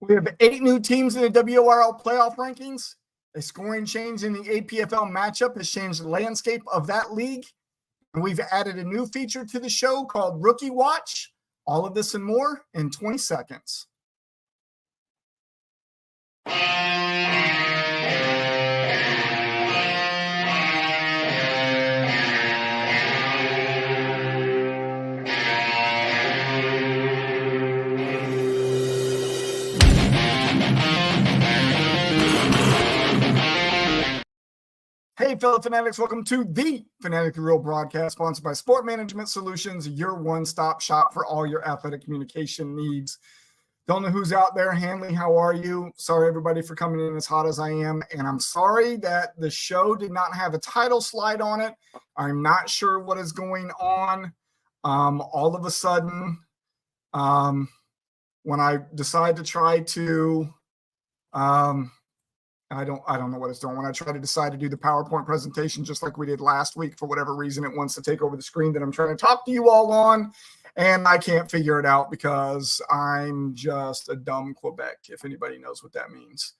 We have 8 new teams in the WRL playoff rankings. A scoring change in the APFL matchup has changed the landscape of that league. And we've added a new feature to the show called Rookie Watch. All of this and more in 20 seconds. Hey, fellow fanatics, welcome to the Fanatically Real broadcast, sponsored by Sport Management Solutions, your one-stop shop for all your athletic communication needs. Don't know who's out there. Hanley, how are you? Sorry, everybody, for coming in as hot as I am. And I'm sorry that the show did not have a title slide on it. I'm not sure what is going on. All of a sudden, when I decide to try to I don't know what it's doing. When I try to decide to do the PowerPoint presentation, just like we did last week, for whatever reason, it wants to take over the screen that I'm trying to talk to you all on, and I can't figure it out because I'm just a dumb Quebec, if anybody knows what that means.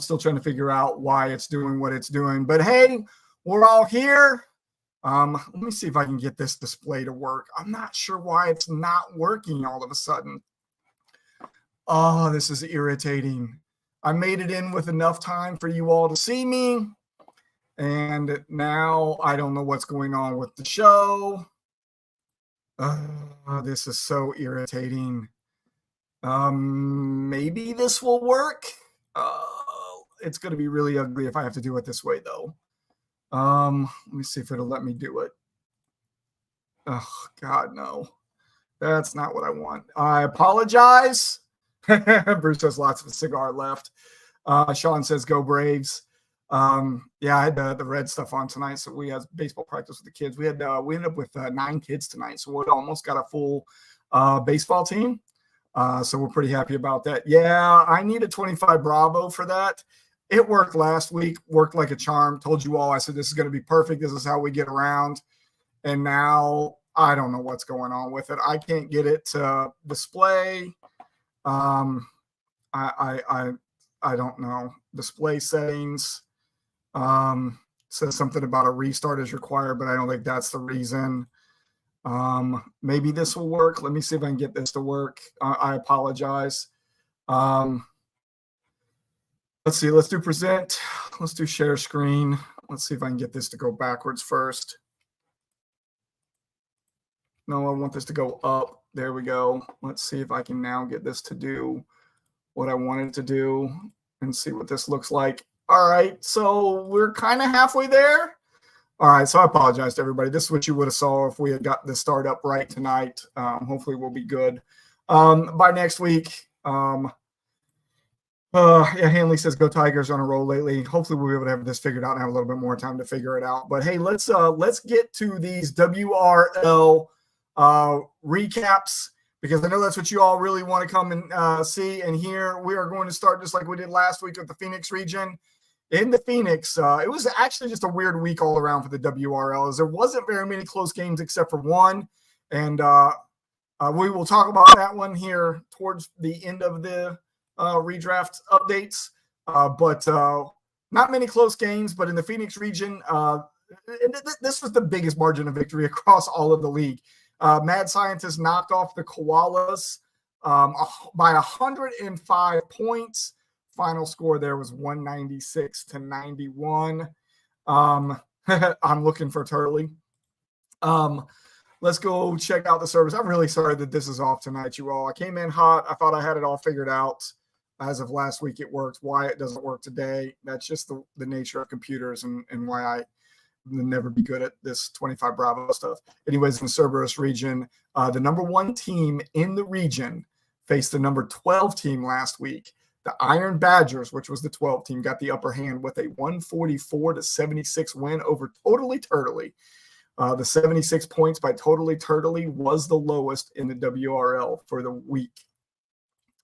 Still trying to figure out why it's doing what it's doing. But hey, we're all here. Let me see if I can get this display to work. I'm not sure why it's not working all of a sudden. Oh, this is irritating. I made it in with enough time for you all to see me, and now I don't know what's going on with the show. This is so irritating. Maybe this will work. It's going to be really ugly if I have to do it this way, though. Let me see if it'll let me do it. Oh, God, no. That's not what I want. I apologize. Bruce has lots of a cigar left. Sean says, go Braves. Yeah, I had the red stuff on tonight, so we had baseball practice with the kids. We ended up with 9 kids tonight, so we almost got a full baseball team. So we're pretty happy about that. Yeah, I need a 25 Bravo for that. It worked last week, worked like a charm. Told you all, I said, this is going to be perfect. This is how we get around. And now I don't know what's going on with it. I can't get it to display. I don't know. Display settings says something about a restart is required, but I don't think that's the reason. Maybe this will work. Let me see if I can get this to work. I apologize. Let's see. Let's do present. Let's do share screen. Let's see if I can get this to go backwards first. No, I want this to go up. There we go. Let's see if I can now get this to do what I wanted to do and see what this looks like. All right, so we're kind of halfway there. All right, so I apologize to everybody. This is what you would have saw if we had got the start up right tonight. Hopefully we'll be good by next week. Yeah, Hanley says go Tigers on a roll lately. Hopefully we'll be able to have this figured out and have a little bit more time to figure it out. But hey, let's get to these WRL recaps, because I know that's what you all really want to come and see and hear. We are going to start just like we did last week with the Phoenix region. In the Phoenix, it was actually just a weird week all around for the WRL, as there wasn't very many close games except for one, and we will talk about that one here towards the end of the redraft updates, but not many close games. But in the Phoenix region, this was the biggest margin of victory across all of the league. Mad Scientist knocked off the Koalas by 105 points. Final score there was 196-91. I'm looking for Turley. Let's go check out the service. I'm really sorry that this is off tonight, you all. I came in hot. I thought I had it all figured out. As of last week, it worked. Why it doesn't work today, that's just the nature of computers and why I never be good at this 25 Bravo stuff. Anyways, in the Cerberus region, the number 1 team in the region faced the number 12 team last week. The Iron Badgers, which was the 12 team, got the upper hand with a 144-76 win over Totally Turtley. The 76 points by Totally Turtley was the lowest in the WRL for the week.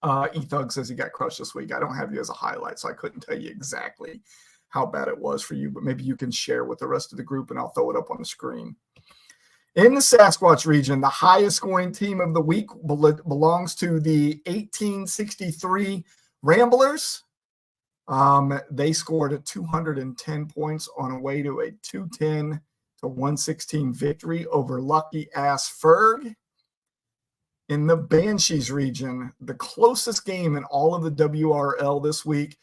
E-Thug says he got crushed this week. I don't have you as a highlight, so I couldn't tell you exactly how bad it was for you, but maybe you can share with the rest of the group and I'll throw it up on the screen. In the Sasquatch region, the highest scoring team of the week belongs to the 1863 Ramblers. They scored 210 points on a way to a 210 to 116 victory over Lucky Ass Ferg. In the Banshees region, the closest game in all of the WRL this week,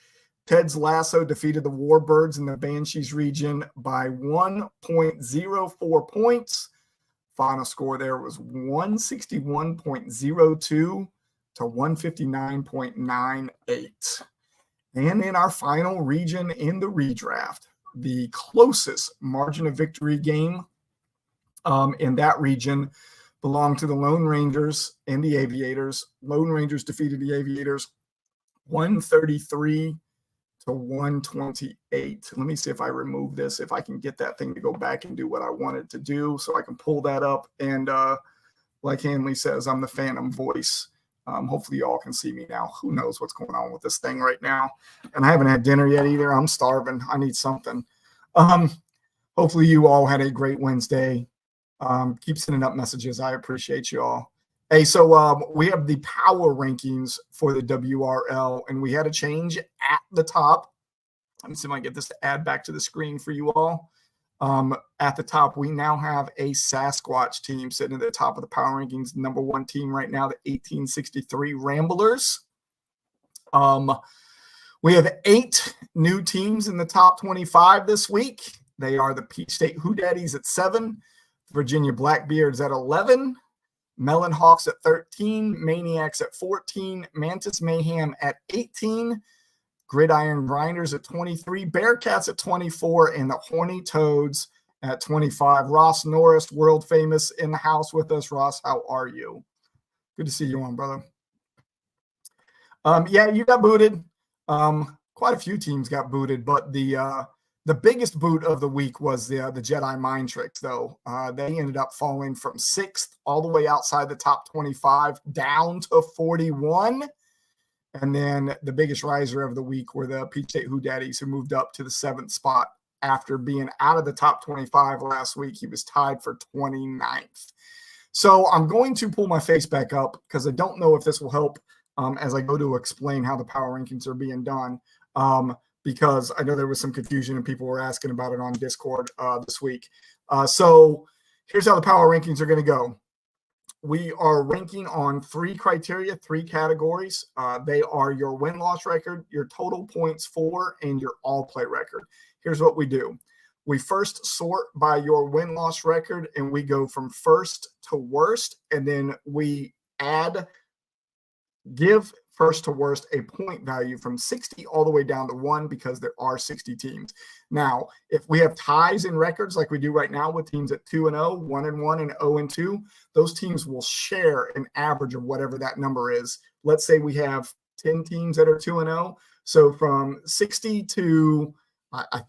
Ted's Lasso defeated the Warbirds in the Banshees region by 1.04 points. Final score there was 161.02 to 159.98. And in our final region in the redraft, the closest margin of victory game in that region belonged to the Lone Rangers and the Aviators. Lone Rangers defeated the Aviators 133 to 128. Let me see if I remove this, if I can get that thing to go back and do what I wanted to do, so I can pull that up. And like Hanley says, I'm the Phantom voice. Hopefully you all can see me now. Who knows what's going on with this thing right now? And I haven't had dinner yet either. I'm starving. I need something. Hopefully you all had a great Wednesday. Keep sending up messages. I appreciate you all. Hey, so we have the power rankings for the WRL, and we had a change at the top. Let me see if I can get this to add back to the screen for you all. At the top, we now have a Sasquatch team sitting at the top of the power rankings. Number one team right now, the 1863 Ramblers. We have 8 new teams in the top 25 this week. They are the Peach State Hoodaddies at 7, Virginia Blackbeards at 11, Melon Hawks at 13, Maniacs at 14, Mantis Mayhem at 18, Gridiron Grinders at 23, Bearcats at 24, and the Horny Toads at 25. Ross Norris, world famous, in the house with us. Ross, how are you? Good to see you on, brother. Yeah, you got booted. Quite a few teams got booted, but the biggest boot of the week was the Jedi Mind Tricks, though. They ended up falling from 6th all the way outside the top 25 down to 41. And then the biggest riser of the week were the Peach State Hoodaddies, who moved up to the 7th spot after being out of the top 25 last week. He was tied for 29th. So I'm going to pull my face back up because I don't know if this will help as I go to explain how the power rankings are being done. Because I know there was some confusion and people were asking about it on Discord this week. So here's how the power rankings are going to go. We are ranking on 3 criteria, 3 categories. They are your win-loss record, your total points for, and your all-play record. Here's what we do. We first sort by your win-loss record, and we go from first to worst, and then we give first to worst a point value from 60 all the way down to 1 because there are 60 teams. Now, if we have ties in records like we do right now with teams at 2-0, 1-1, and 0-2, those teams will share an average of whatever that number is. Let's say we have 10 teams that are 2-0. So from 60 to, I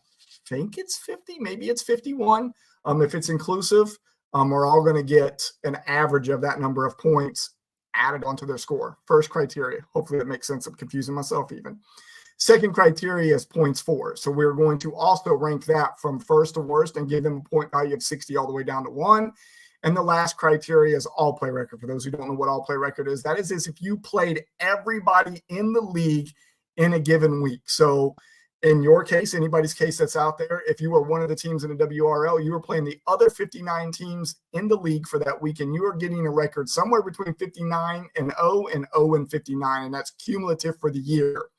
think it's 50, maybe it's 51. If it's inclusive, we're all going to get an average of that number of points added onto their score. First criteria. Hopefully that makes sense. I'm confusing myself even. Second criteria is points for. So we're going to also rank that from first to worst and give them a point value of 60 all the way down to 1. And the last criteria is all play record. For those who don't know what all play record is, that is if you played everybody in the league in a given week. So in your case, anybody's case that's out there, if you were one of the teams in the WRL, you were playing the other 59 teams in the league for that week, and you are getting a record somewhere between 59-0 and 0-59, and that's cumulative for the year.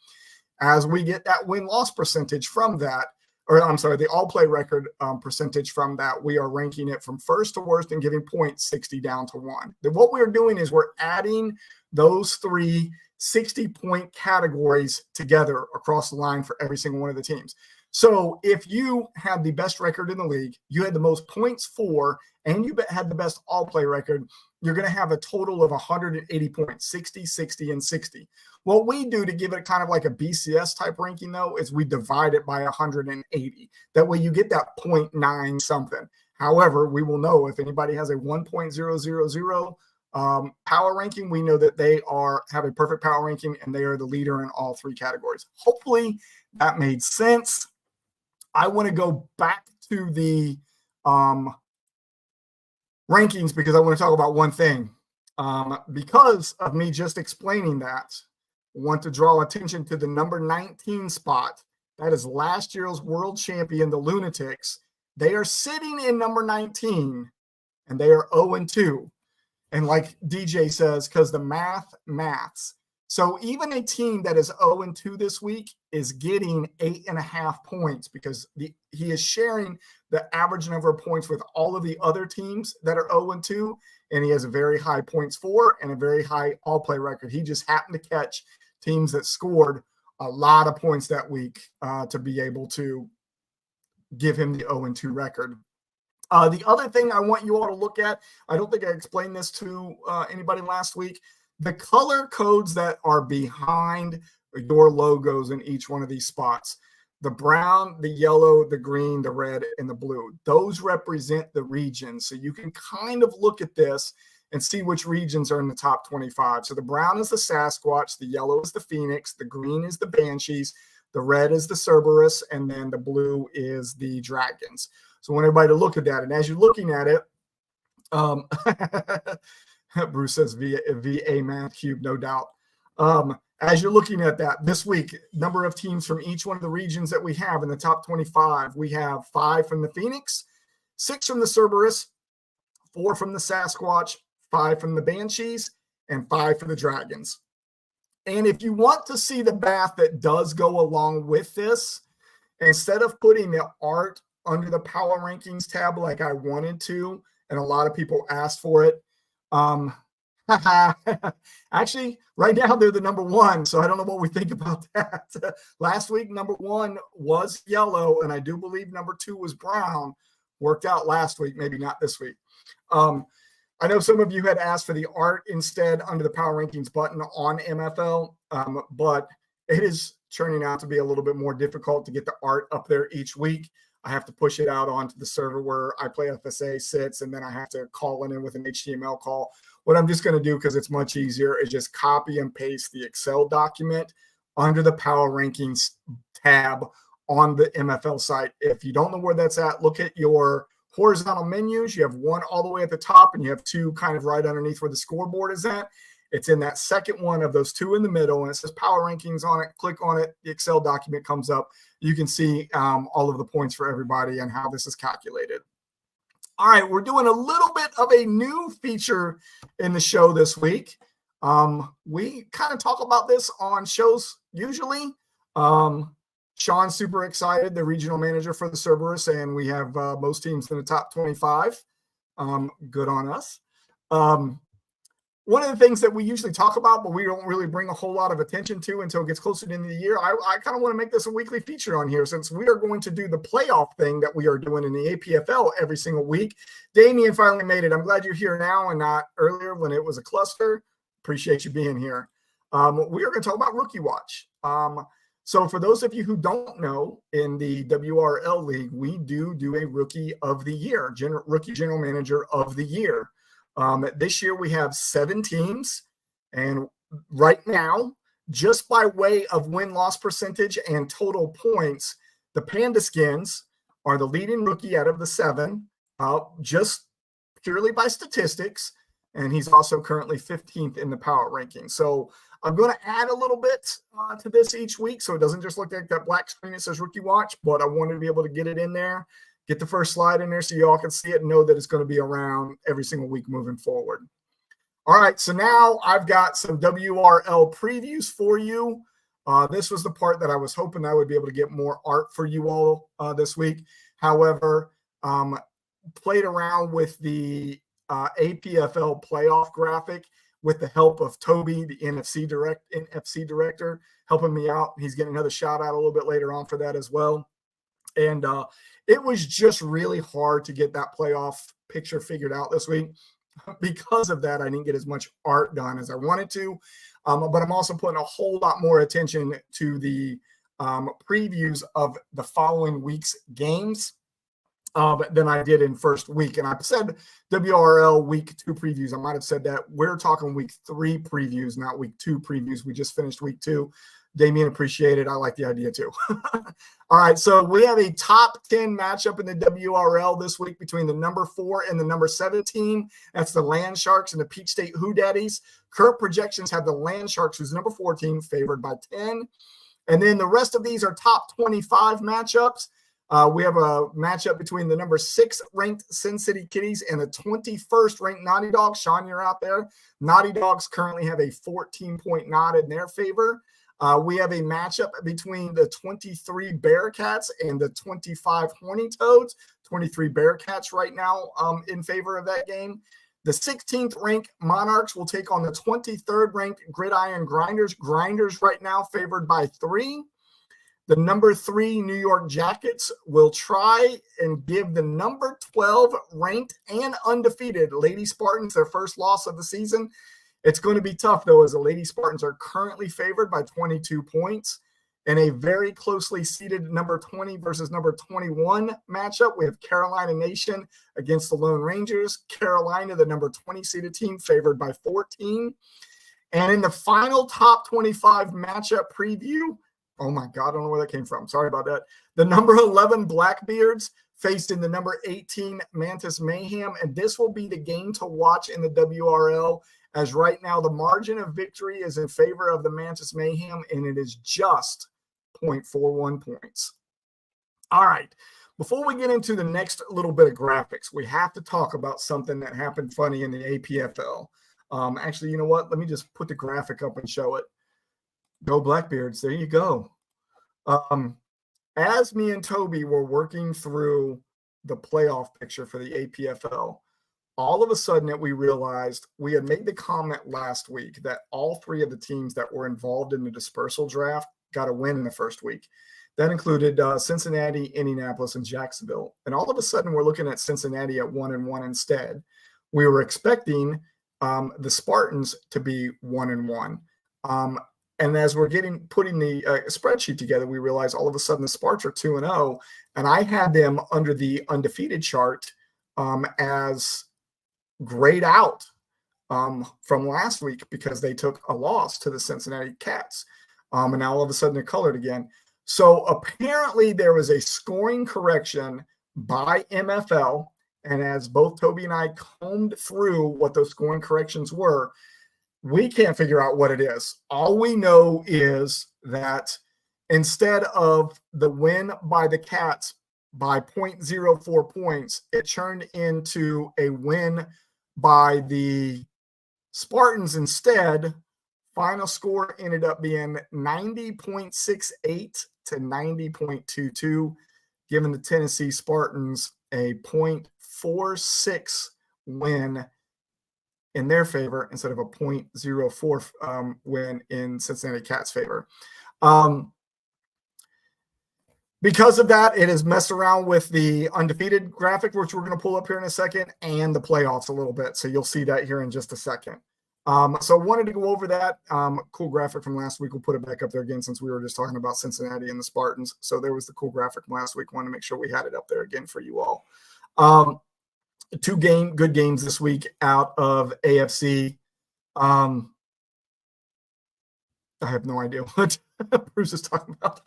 As we get that win-loss percentage from that, or I'm sorry, the all-play record percentage from that, we are ranking it from first to worst and giving points 60 down to 1. Then what we're doing is we're adding those 3 60-point categories together across the line for every single one of the teams. So if you had the best record in the league, you had the most points for, and you had the best all-play record, you're going to have a total of 180 points, 60, 60, and 60. What we do to give it kind of like a BCS type ranking, though, is we divide it by 180. That way you get that 0.9 something. However, we will know if anybody has a 1.000 power ranking, we know that they have a perfect power ranking and they are the leader in all 3 categories. Hopefully that made sense. I want to go back to the rankings because I want to talk about one thing. Because of me just explaining that, I want to draw attention to the number 19 spot. That is last year's world champion, the Lunatics. They are sitting in number 19, and they are 0-2. And like DJ says, because the maths. So even a team that is 0-2 this week is getting 8.5 points because he is sharing the average number of points with all of the other teams that are 0-2, and he has a very high points for and a very high all-play record. He just happened to catch teams that scored a lot of points that week to be able to give him the 0-2 record. The other thing I want you all to look at, I don't think I explained this to anybody last week, the color codes that are behind your logos in each one of these spots. The brown, the yellow, the green, the red, and the blue. Those represent the regions. So you can kind of look at this and see which regions are in the top 25. So the brown is the Sasquatch, the yellow is the Phoenix, the green is the Banshees, the red is the Cerberus, and then the blue is the Dragons. So I want everybody to look at that. And as you're looking at it, Bruce says VA math cube, no doubt. As you're looking at that this week, number of teams from each one of the regions that we have in the top 25, we have 5 from the Phoenix, 6 from the Cerberus, 4 from the Sasquatch, 5 from the Banshees, and 5 for the Dragons. And if you want to see the math that does go along with this, instead of putting the art under the Power Rankings tab like I wanted to, and a lot of people asked for it, actually, right now they're the number 1, so I don't know what we think about that. Last week, number 1 was yellow, and I do believe number 2 was brown. Worked out last week, maybe not this week. I know some of you had asked for the art instead under the Power Rankings button on MFL, but it is turning out to be a little bit more difficult to get the art up there each week. I have to push it out onto the server where iPlayFSA sits, and then I have to call it in with an HTML call. What I'm just going to do, because it's much easier, is just copy and paste the Excel document under the Power Rankings tab on the MFL site. If you don't know where that's at, look at your horizontal menus. You have one all the way at the top, and you have 2 kind of right underneath where the scoreboard is at. It's in that second one of those 2 in the middle, and it says Power Rankings on it. Click on it. The Excel document comes up. You can see all of the points for everybody and how this is calculated. All right, we're doing a little bit of a new feature in the show this week. We kind of talk about this on shows usually. Sean's super excited, the regional manager for the Cerberus, and we have most teams in the top 25. Good on us. One of the things that we usually talk about, but we don't really bring a whole lot of attention to until it gets closer to the end of the year, I kind of want to make this a weekly feature on here since we are going to do the playoff thing that we are doing in the APFL every single week. Damien finally made it. I'm glad you're here now and not earlier when it was a cluster. Appreciate you being here. We are going to talk about Rookie Watch. So for those of you who don't know, in the WRL League, we do a Rookie of the Year, Rookie General Manager of the Year. This year we have 7 teams, and right now, just by way of win-loss percentage and total points, the Panda Skins are the leading rookie out of the 7, just purely by statistics, and he's also currently 15th in the power ranking. So I'm going to add a little bit to this each week, so it doesn't just look like that black screen that says Rookie Watch, but I wanted to be able to get it in there. Get the first slide in there so you all can see it and know that it's going to be around every single week moving forward. All right, so now I've got some WRL previews for you. This was the part that I was hoping I would be able to get more art for you all this week. However, played around with the APFL playoff graphic with the help of Toby, the NFC director, helping me out. He's getting another shout out a little bit later on for that as well. And it was just really hard to get that playoff picture figured out this week. Because of that, I didn't get as much art done as I wanted to. But I'm also putting a whole lot more attention to the previews of the following week's games than I did in first week. And I said WRL week 2 previews. I might have said that. We're talking week 3 previews, not week 2 previews. We just finished week 2. Damien, appreciate it. I like the idea too. All right, so we have a top 10 matchup in the WRL this week between the number 4 and the number 17. That's the Land Sharks and the Peach State Who Daddies. Current projections have the Land Sharks, who's the number 4 team, favored by 10. And then the rest of these are top 25 matchups. We have a matchup between the number 6 ranked Sin City Kitties and the 21st ranked Naughty Dogs. Sean, you're out there. Naughty Dogs currently have a 14-point nod in their favor. We have a matchup between the 23 Bearcats and the 25 Horny Toads. 23 Bearcats right now in favor of that game. The 16th ranked Monarchs will take on the 23rd ranked Gridiron Grinders. Grinders right now favored by 3. The number 3 New York Jackets will try and give the number 12 ranked and undefeated Lady Spartans their first loss of the season. It's going to be tough, though, as the Lady Spartans are currently favored by 22 points. In a very closely seeded number 20 versus number 21 matchup, we have Carolina Nation against the Lone Rangers. Carolina, the number 20 seeded team, favored by 14. And in the final top 25 matchup preview, oh my God, I don't know where that came from. Sorry about that. The number 11 Blackbeards faced in the number 18 Mantis Mayhem. And this will be the game to watch in the WRL, as right now the margin of victory is in favor of the Mantis Mayhem, and it is just 0.41 points. All right. Before we get into the next little bit of graphics, we have to talk about something that happened funny in the APFL. Actually, you know what? Let me just put the graphic up and show it. Go Blackbeards. There you go. As me and Toby were working through the playoff picture for the APFL, all of a sudden we realized we had made the comment last week that all 3 of the teams that were involved in the dispersal draft got a win in the first week. That included Cincinnati, Indianapolis, and Jacksonville. And all of a sudden we're looking at Cincinnati at 1-1 instead. We were expecting the Spartans to be 1-1. And as we're putting the spreadsheet together, we realize all of a sudden the Sparts are 2-0, and I had them under the undefeated chart as grayed out from last week because they took a loss to the Cincinnati Cats. And now all of a sudden they're colored again. So apparently there was a scoring correction by MFL, and as both Toby and I combed through what those scoring corrections were, we can't figure out what it is. All we know is that instead of the win by the Cats by 0.04 points, it turned into a win by the Spartans instead. Final score ended up being 90.68 to 90.22, giving the Tennessee Spartans a 0.46 win in their favor instead of a 0.04 win in Cincinnati Cats' favor. Because of that, it has messed around with the undefeated graphic, which we're going to pull up here in a second, and the playoffs a little bit. So you'll see that here in just a second. So I wanted to go over that cool graphic from last week. We'll put it back up there again since we were just talking about Cincinnati and the Spartans. So there was the cool graphic from last week. Wanted to make sure we had it up there again for you all. 2 good games this week out of AFC. I have no idea what Bruce is talking about.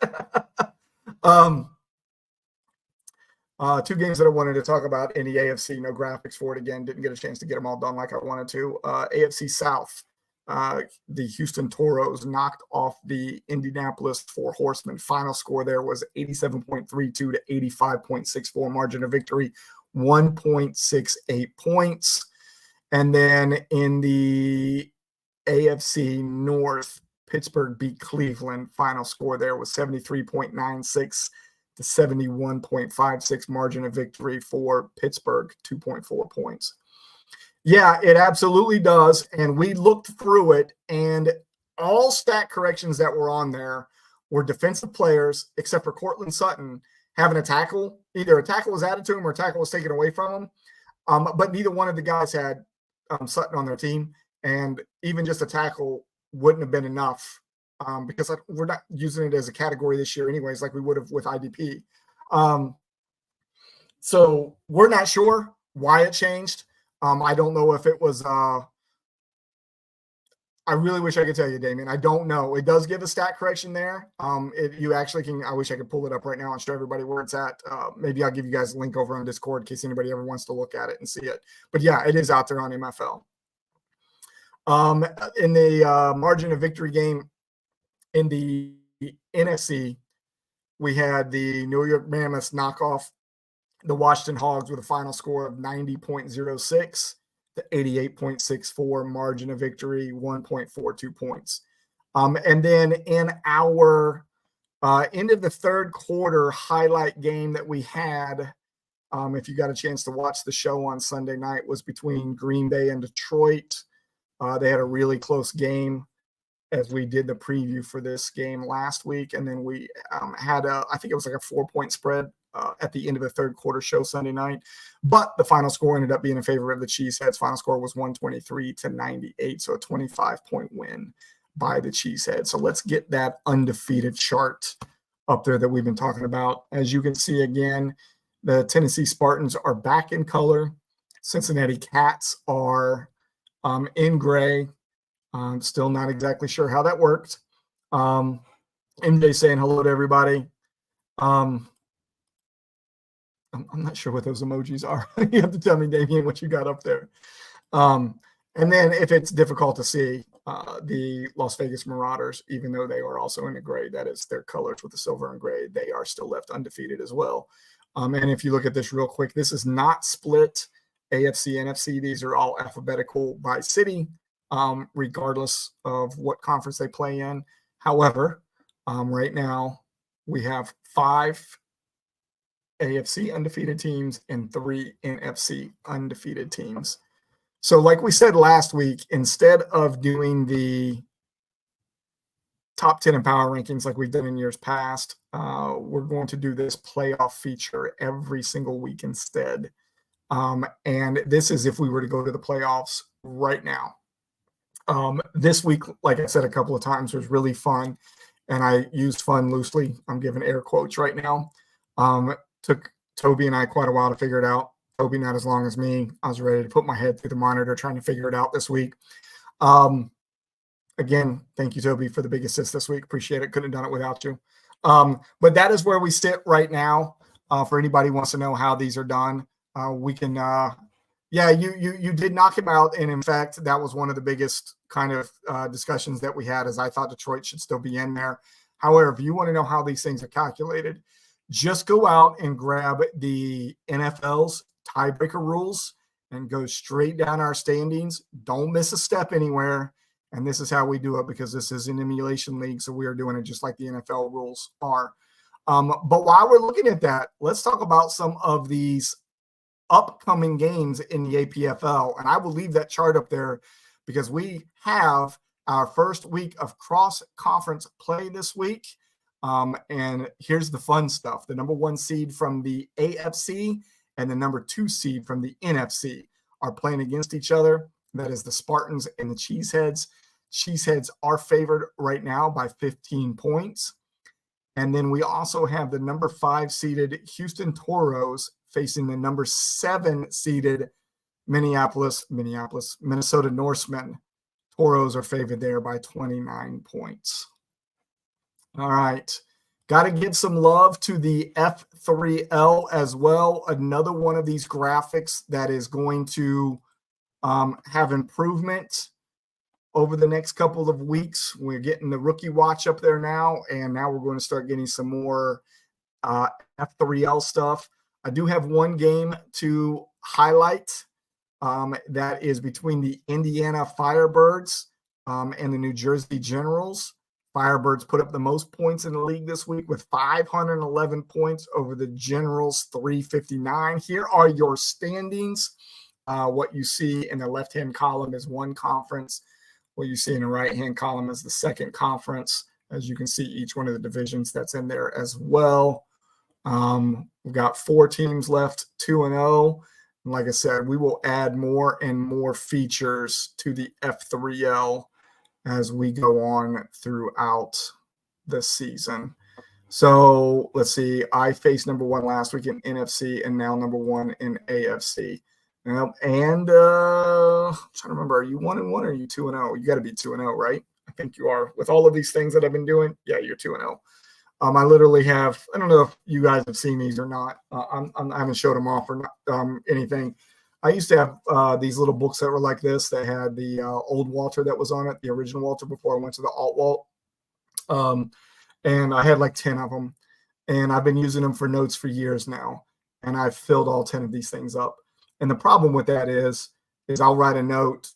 2 games that I wanted to talk about in the AFC. No graphics for it again. Didn't get a chance to get them all done like I wanted to. AFC South, the Houston Toros knocked off the Indianapolis Four Horsemen. Final score there was 87.32 to 85.64. Margin of victory, 1.68 points. And then in the AFC North, Pittsburgh beat Cleveland. Final score there was 73.96 to 71.56. Margin of victory for Pittsburgh, 2.4 points. Yeah, it absolutely does. And we looked through it, and all stat corrections that were on there were defensive players, except for Cortland Sutton having a tackle. Either a tackle was added to him or a tackle was taken away from him. But neither one of the guys had Sutton on their team. And even just a tackle wouldn't have been enough because we're not using it as a category this year anyways, like we would have with IDP. So we're not sure why it changed. I don't know if it was I really wish I could tell you, Damien. I don't know. It does give a stat correction there. You actually can. I wish I could pull it up right now and show everybody where it's at. Maybe I'll give you guys a link over on Discord in case anybody ever wants to look at it and see it. But yeah, it is out there on MFL. In the margin of victory game in the NFC, we had the New York Mammoths knock off the Washington Hogs with a final score of 90.06. The 88.64 margin of victory, 1.42 points. And then in our end of the third quarter highlight game that we had, if you got a chance to watch the show on Sunday night, was between Green Bay and Detroit. They had a really close game as we did the preview for this game last week. And then we had, I think it was like a 4-point spread at the end of the third quarter show Sunday night. But the final score ended up being in favor of the Cheeseheads. Final score was 123-98, so a 25-point win by the Cheeseheads. So let's get that undefeated chart up there that we've been talking about. As you can see again, the Tennessee Spartans are back in color. Cincinnati Cats are in gray. Still not exactly sure how that worked. MJ saying hello to everybody. I'm not sure what those emojis are. You have to tell me, Damien, what you got up there. And then if it's difficult to see, the Las Vegas Marauders, even though they are also in the gray, that is their colors with the silver and gray, they are still left undefeated as well. And if you look at this real quick, this is not split AFC, NFC. These are all alphabetical by city, regardless of what conference they play in. However, right now we have 5 AFC undefeated teams and 3 NFC undefeated teams. So like we said last week, instead of doing the top 10 in power rankings like we've done in years past, we're going to do this playoff feature every single week instead. And this is if we were to go to the playoffs right now. This week, like I said a couple of times, was really fun. And I used fun loosely. I'm giving air quotes right now. Took Toby and I quite a while to figure it out. Toby not as long as me. I was ready to put my head through the monitor trying to figure it out this week. Again, thank you, Toby, for the big assist this week. Appreciate it. Couldn't have done it without you. But that is where we sit right now. For anybody who wants to know how these are done, we can yeah, you did knock him out. And in fact, that was one of the biggest kind of discussions that we had, as I thought Detroit should still be in there. However, if you want to know how these things are calculated, just go out and grab the NFL's tiebreaker rules and go straight down our standings. Don't miss a step anywhere. And this is how we do it, because this is an emulation league. So we are doing it just like the NFL rules are. But while we're looking at that, let's talk about some of these upcoming games in the APFL. And I will leave that chart up there because we have our first week of cross-conference play this week. And here's the fun stuff. The number 1 seed from the AFC and the number 2 seed from the NFC are playing against each other. That is the Spartans and the Cheeseheads. Cheeseheads are favored right now by 15 points. And then we also have the number 5 seeded Houston Toros facing the number 7 seeded Minnesota Norsemen. Toros are favored there by 29 points. All right. Got to give some love to the F3L as well. Another one of these graphics that is going to have improvement over the next couple of weeks. We're getting the rookie watch up there now, and now we're going to start getting some more F3L stuff. I do have one game to highlight that is between the Indiana Firebirds and the New Jersey Generals. Firebirds put up the most points in the league this week with 511 points over the Generals 359. Here are your standings. What you see in the left-hand column is one conference. What you see in the right-hand column is the second conference. As you can see, each one of the divisions that's in there as well. We've got 4 teams left, 2-0. And like I said, we will add more and more features to the F3L as we go on throughout the season. So let's see. I faced number 1 last week in NFC and now number 1 in AFC. And I'm trying to remember, are you 1-1 or are you 2-0? You got to be 2-0, right? I think you are. With all of these things that I've been doing, yeah, you're 2-0. I literally have, I don't know if you guys have seen these or not. I haven't showed them off or not, anything. I used to have these little books that were like this that had the old Walter that was on it, the original Walter before I went to the alt Walt. And I had like 10 of them. And I've been using them for notes for years now. And I've filled all 10 of these things up. And the problem with that is I'll write a note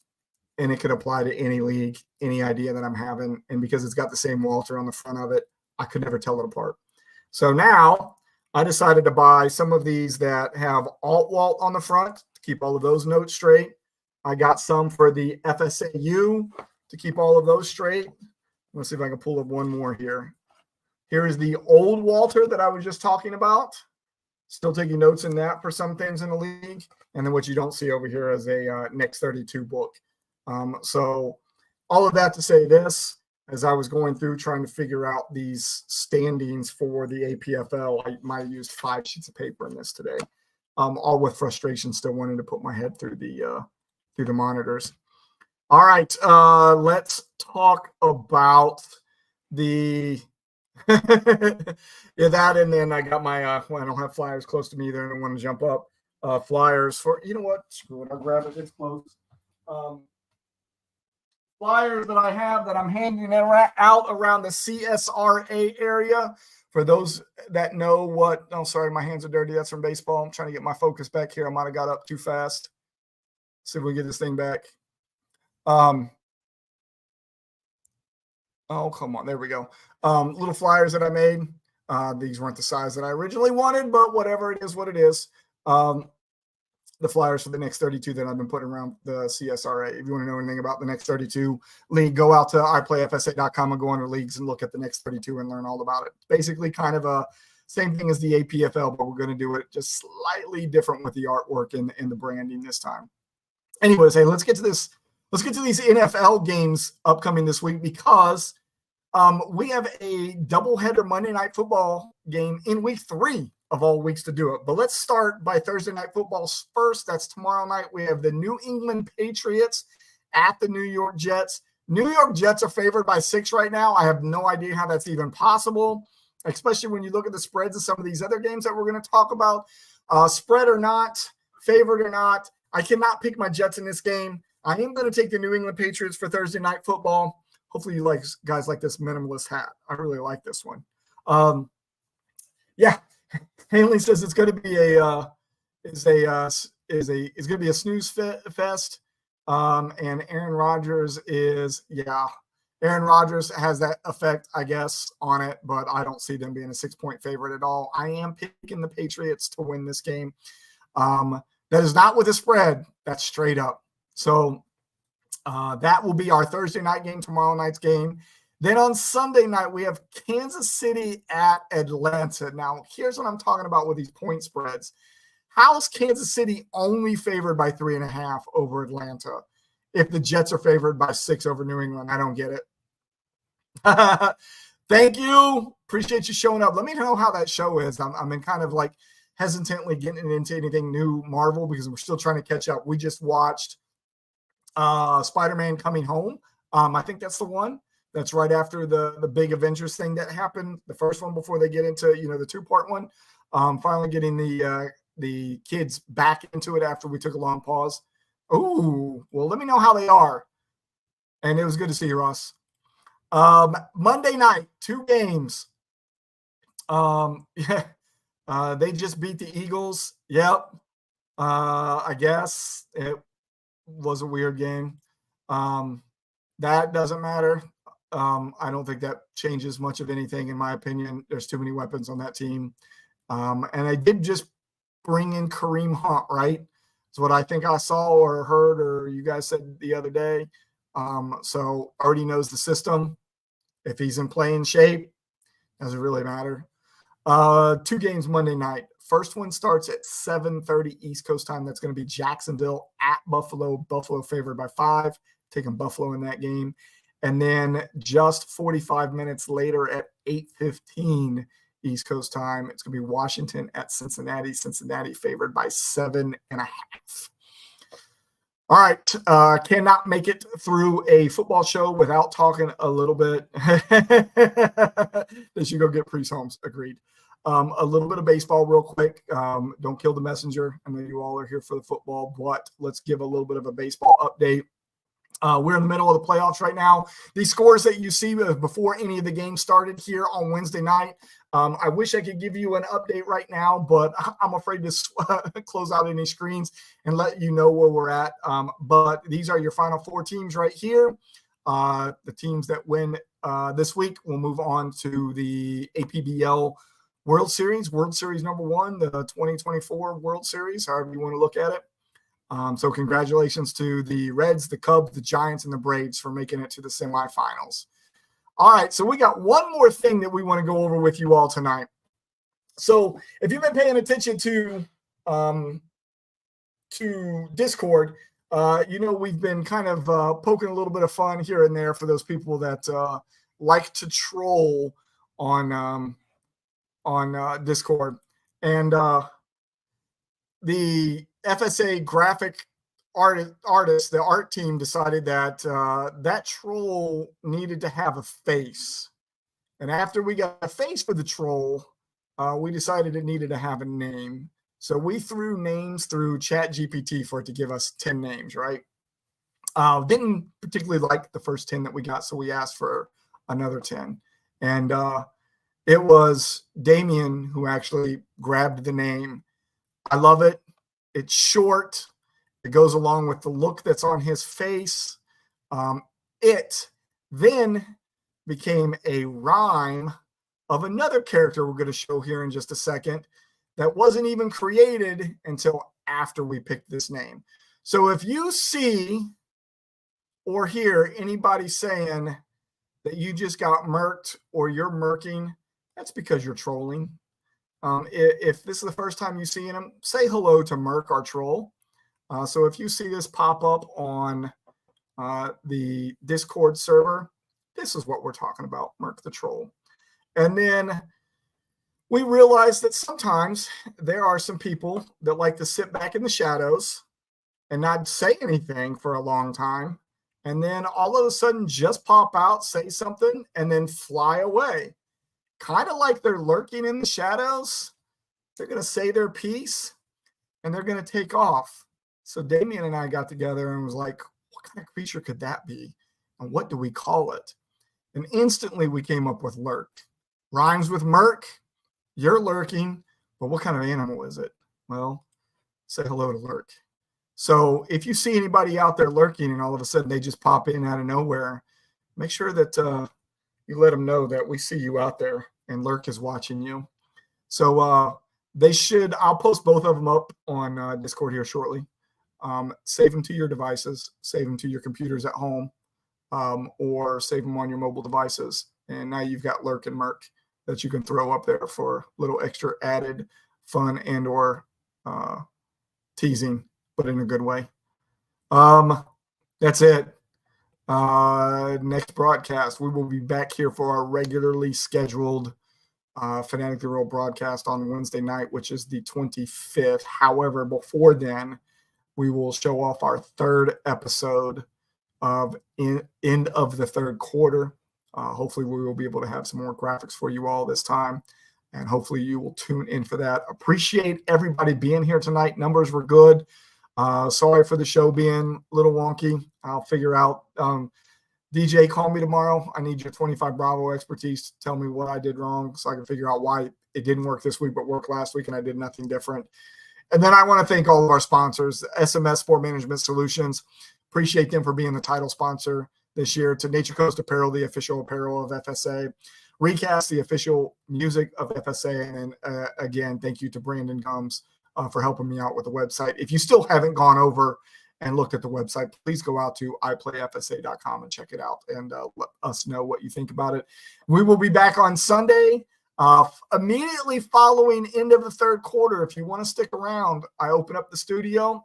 and it could apply to any league, any idea that I'm having. And because it's got the same Walter on the front of it, I could never tell it apart. So now I decided to buy some of these that have alt Walt on the front to keep all of those notes straight. I got some for the FSAU to keep all of those straight. Let's see if I can pull up one more here. Here is the old Walter that I was just talking about. Still taking notes in that for some things in the league. And then what you don't see over here is a Next 32 book. So all of that to say this, as I was going through trying to figure out these standings for the APFL, I might have used 5 sheets of paper in this today, all with frustration, still wanting to put my head through the monitors. All right, let's talk about the yeah, that, and then I got my well, I don't have flyers close to me either. I don't want to jump up. Flyers for, you know what? Screw it. I'll grab it. It's close. Flyers that I have that I'm handing out around the CSRA area. For those that know what, oh, sorry, my hands are dirty. That's from baseball. I'm trying to get my focus back here. I might have got up too fast. See if we can get this thing back. Oh, come on. There we go. Little flyers that I made. These weren't the size that I originally wanted, but whatever, it is what it is. The flyers for the Next 32 that I've been putting around the CSRA. If you want to know anything about the Next 32 league, go out to iPlayFSA.com and go under leagues and look at the Next 32 and learn all about it. Basically kind of a same thing as the APFL, but we're going to do it just slightly different with the artwork and the branding this time. Anyways, hey, let's get to this. Let's get to these NFL games upcoming this week because we have a doubleheader Monday Night Football game in week 3 of all weeks to do it. But let's start by Thursday Night Football first. That's tomorrow night. We have the New England Patriots at the New York Jets. New York Jets are favored by 6 right now. I have no idea how that's even possible, especially when you look at the spreads of some of these other games that we're going to talk about. Spread or not, favored or not, I cannot pick my Jets in this game. I am going to take the New England Patriots for Thursday Night Football. Hopefully you guys like this minimalist hat. I really like this one. Yeah. Hanley says it's going to be it's going to be a snooze fest. And Aaron Rodgers Aaron Rodgers has that effect, I guess, on it, but I don't see them being a 6-point favorite at all. I am picking the Patriots to win this game. That is not with a spread. That's straight up. So that will be our Thursday night game, tomorrow night's game. Then on Sunday night, we have Kansas City at Atlanta. Now, here's what I'm talking about with these point spreads. How is Kansas City only favored by 3.5 over Atlanta if the Jets are favored by 6 over New England? I don't get it. Thank you. Appreciate you showing up. Let me know how that show is. I'm in kind of like hesitantly getting into anything new Marvel because we're still trying to catch up. We just watched Spider-Man Coming Home. I think that's the one. That's right after the big Avengers thing that happened, the first one before they get into, the 2-part one. Finally getting the kids back into it after we took a long pause. Ooh, well, let me know how they are. And it was good to see you, Ross. Monday night, 2 games. They just beat the Eagles. Yep. I guess it was a weird game. That doesn't matter. I don't think that changes much of anything, in my opinion. There's too many weapons on that team. And I did just bring in Kareem Hunt, right? It's what I think I saw or heard or you guys said the other day. So already knows the system. If he's in playing shape, doesn't really matter. 2 games Monday night. First one starts at 7:30 East Coast time. That's going to be Jacksonville at Buffalo. Buffalo favored by 5. Taking Buffalo in that game. And then just 45 minutes later at 8:15 East Coast time, it's going to be Washington at Cincinnati. Cincinnati favored by 7.5. All right. Cannot make it through a football show without talking a little bit. They should go get Priest Holmes. Agreed. A little bit of baseball real quick. Don't kill the messenger. I know you all are here for the football, but let's give a little bit of a baseball update. We're in the middle of the playoffs right now. These scores that you see before any of the games started here on Wednesday night, I wish I could give you an update right now, but I'm afraid to close out any screens and let you know where we're at. But these are your final four teams right here. The teams that win this week will move on to the APFL World Series number one, the 2024 World Series, however you want to look at it. So congratulations to the Reds, the Cubs, the Giants, and the Braves for making it to the semifinals. All right, so we got one more thing that we want to go over with you all tonight. So if you've been paying attention to Discord, we've been kind of poking a little bit of fun here and there for those people that like to troll on Discord. And the FSA graphic artist, the art team decided that that troll needed to have a face. And after we got a face for the troll, we decided it needed to have a name. So we threw names through ChatGPT for it to give us 10 names, right? Didn't particularly like the first 10 that we got, so we asked for another 10. And it was Damien who actually grabbed the name. I love it. It's short. It goes along with the look that's on his face. It then became a rhyme of another character we're going to show here in just a second that wasn't even created until after we picked this name. So if you see or hear anybody saying that you just got murked or you're murking, that's because you're trolling. If this is the first time you've seen him, say hello to Merc, our troll. So if you see this pop up on the Discord server, this is what we're talking about, Merc the troll. And then we realized that sometimes there are some people that like to sit back in the shadows and not say anything for a long time. And then all of a sudden just pop out, say something, and then fly away. Kind of like they're lurking in the shadows. They're going to say their piece and they're going to take off. So Damien and I got together and was like, what kind of creature could that be? And what do we call it? And instantly we came up with lurk. Rhymes with murk. You're lurking, but what kind of animal is it? Well, say hello to lurk. So if you see anybody out there lurking and all of a sudden they just pop in out of nowhere, make sure that you let them know that we see you out there and lurk is watching you. So I'll post both of them up on Discord here shortly. Save them to your devices, save them to your computers at home, or save them on your mobile devices. And now you've got lurk and murk that you can throw up there for a little extra added fun and or teasing, but in a good way. That's it. Next broadcast, we will be back here for our regularly scheduled Fanatically Roll broadcast on Wednesday night, which is the 25th. However, before then, we will show off our third episode of end of the third quarter. Hopefully, we will be able to have some more graphics for you all this time, and hopefully you will tune in for that. Appreciate everybody being here tonight. Numbers were good. Sorry for the show being a little wonky. I'll figure out. DJ, call me tomorrow. I need your 25 Bravo expertise to tell me what I did wrong so I can figure out why it didn't work this week but worked last week and I did nothing different. And then I want to thank all of our sponsors, SMS Sport Management Solutions. Appreciate them for being the title sponsor this year. To Nature Coast Apparel, the official apparel of FSA. Recast, the official music of FSA. And again, thank you to Brandon Gums for helping me out with the website. If you still haven't gone over and looked at the website, please go out to iplayfsa.com and check it out and let us know what you think about it. We will be back on Sunday, immediately following end of the third quarter. If you want to stick around, I open up the studio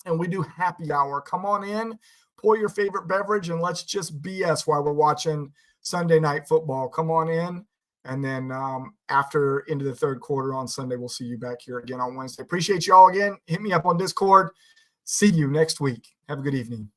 and we do happy hour. Come on in, pour your favorite beverage, and let's just BS while we're watching Sunday Night Football. Come on in. And then after into the third quarter on Sunday, we'll see you back here again on Wednesday. Appreciate you all again. Hit me up on Discord. See you next week. Have a good evening.